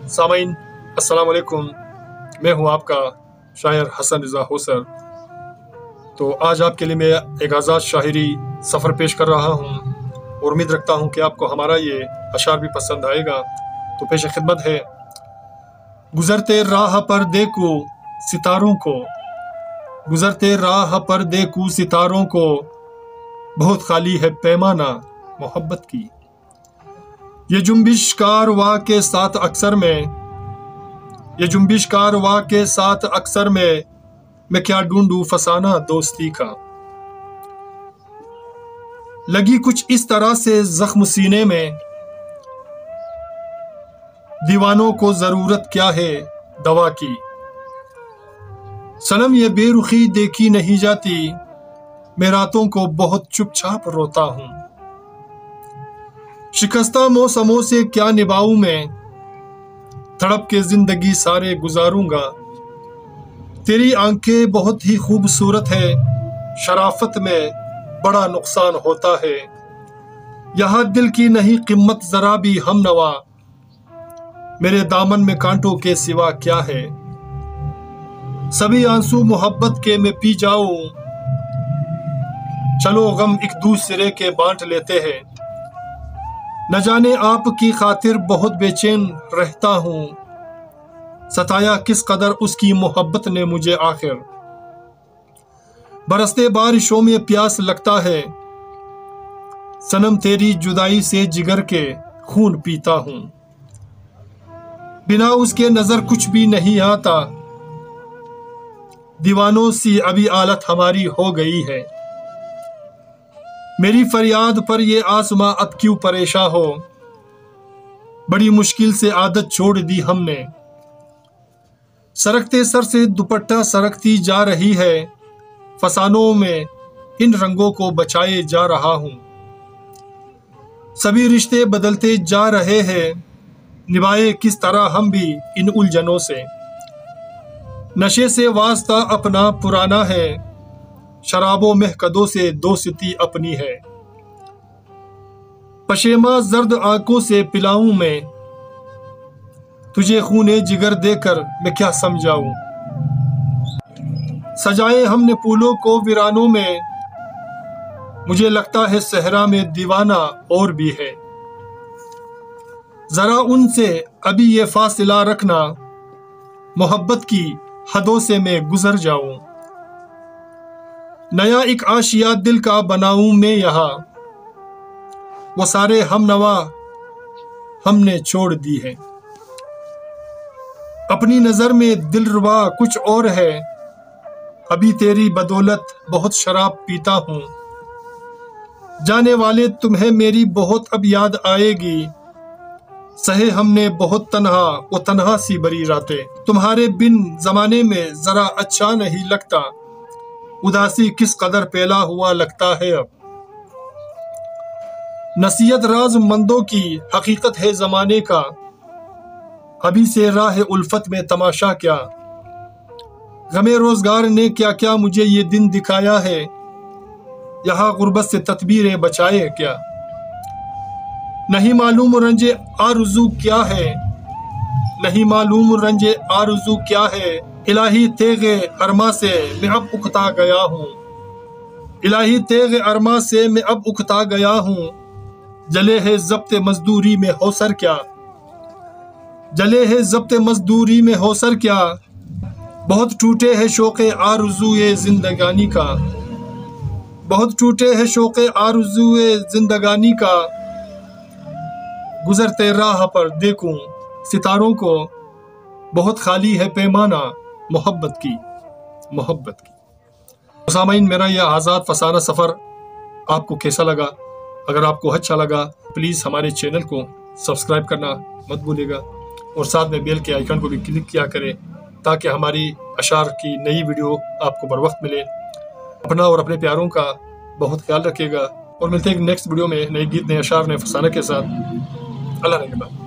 سامعین السلام علیکم، میں ہوں آپ کا شاعر حسن رضا ہوسر۔ تو آج آپ کے لیے میں ایک آزاد شاعری سفر پیش کر رہا ہوں اور امید رکھتا ہوں کہ آپ کو ہمارا یہ اشعار بھی پسند آئے گا۔ تو پیش خدمت ہے: گزرتے راہ پر دیکھو ستاروں کو، گزرتے راہ پر دیکھو ستاروں کو، بہت خالی ہے پیمانہ محبت کی۔ یہ جنبش کارواں کے ساتھ اکثر میں، یہ جنبش کارواں کے ساتھ اکثر میں کیا ڈھونڈوں فسانہ دوستی کا۔ لگی کچھ اس طرح سے زخم سینے میں، دیوانوں کو ضرورت کیا ہے دوا کی۔ صنم یہ بے رخی دیکھی نہیں جاتی، میں راتوں کو بہت چپ چاپ روتا ہوں۔ شکستہ موسموں سے کیا نبھاؤں میں، تڑپ کے زندگی سارے گزاروں گا۔ تیری آنکھیں بہت ہی خوبصورت ہے، شرافت میں بڑا نقصان ہوتا ہے۔ یہاں دل کی نہیں قیمت ذرا بھی ہم نوا، میرے دامن میں کانٹوں کے سوا کیا ہے۔ سبھی آنسو محبت کے میں پی جاؤں، چلو غم ایک دوسرے کے بانٹ لیتے ہیں۔ نہ جانے آپ کی خاطر بہت بے چین رہتا ہوں، ستایا کس قدر اس کی محبت نے مجھے آخر۔ برستے بارشوں میں پیاس لگتا ہے، صنم تیری جدائی سے جگر کے خون پیتا ہوں۔ بنا اس کے نظر کچھ بھی نہیں آتا، دیوانوں سی ابھی حالت ہماری ہو گئی ہے۔ میری فریاد پر یہ آسماں اب کیوں پریشاں ہو، بڑی مشکل سے عادت چھوڑ دی ہم نے۔ سرکتے سر سے دوپٹہ سرکتی جا رہی ہے، فسانوں میں ان رنگوں کو بچائے جا رہا ہوں۔ سبھی رشتے بدلتے جا رہے ہیں، نبھائے کس طرح ہم بھی ان الجھنوں سے۔ نشے سے واسطہ اپنا پرانا ہے، شراب و مہکدوں سے دوستی اپنی ہے۔ پشیماں زرد آنکھوں سے پلاؤں میں، تجھے خون جگر دے کر میں کیا سمجھاؤں۔ سجائے ہم نے پھولوں کو ویرانوں میں، مجھے لگتا ہے صحرا میں دیوانہ اور بھی ہے۔ ذرا ان سے ابھی یہ فاصلہ رکھنا، محبت کی حدوں سے میں گزر جاؤں۔ نیا ایک آشیا دل کا بناؤں میں یہاں، وہ سارے ہم نوا ہم نے چھوڑ دی ہے۔ اپنی نظر میں دلربا کچھ اور ہے، ابھی تیری بدولت بہت شراب پیتا ہوں۔ جانے والے تمہیں میری بہت اب یاد آئے گی، سہے ہم نے بہت تنہا وہ تنہا سی بری راتیں۔ تمہارے بن زمانے میں ذرا اچھا نہیں لگتا، اداسی کس قدر پھیلا ہوا لگتا ہے اب۔ نصیحت راز مندوں کی حقیقت ہے زمانے کا، ابھی سے راہ الفت میں تماشا کیا۔ غم روزگار نے کیا کیا مجھے یہ دن دکھایا ہے، یہاں غربت سے تدبیریں بچائے کیا۔ نہیں معلوم رنج آرزو کیا ہے، نہیں معلوم رنج آرزو کیا ہے۔ الہی تیغ ارماں سے میں اب اکتا گیا ہوں، الہی تیغ ارماں سے میں اب اکتا گیا ہوں۔ جلے ہے ضبط مزدوری میں ہوسر کیا، جلے ہے ضبط مزدوری میں ہوسر کیا۔ بہت ٹوٹے ہے شوق آرزوئے زندگانی کا، بہت ٹوٹے ہے شوق آرزوئے زندگانی کا۔ گزرتے راہ پر دیکھوں ستاروں کو، بہت خالی ہے پیمانہ محبت کی، محبت کی۔ سامعین میرا یہ آزاد فسانہ سفر آپ کو کیسا لگا؟ اگر آپ کو اچھا لگا پلیز ہمارے چینل کو سبسکرائب کرنا مت بھولیے گا، اور ساتھ میں بیل کے آئیکن کو بھی کلک کیا کریں تاکہ ہماری اشعار کی نئی ویڈیو آپ کو بر وقت ملے۔ اپنا اور اپنے پیاروں کا بہت خیال رکھیے گا، اور ملتے ہیں نیکسٹ ویڈیو میں نئے گیت، نئے اشعار، نئے فسانہ کے ساتھ۔ اللہ نگہبان۔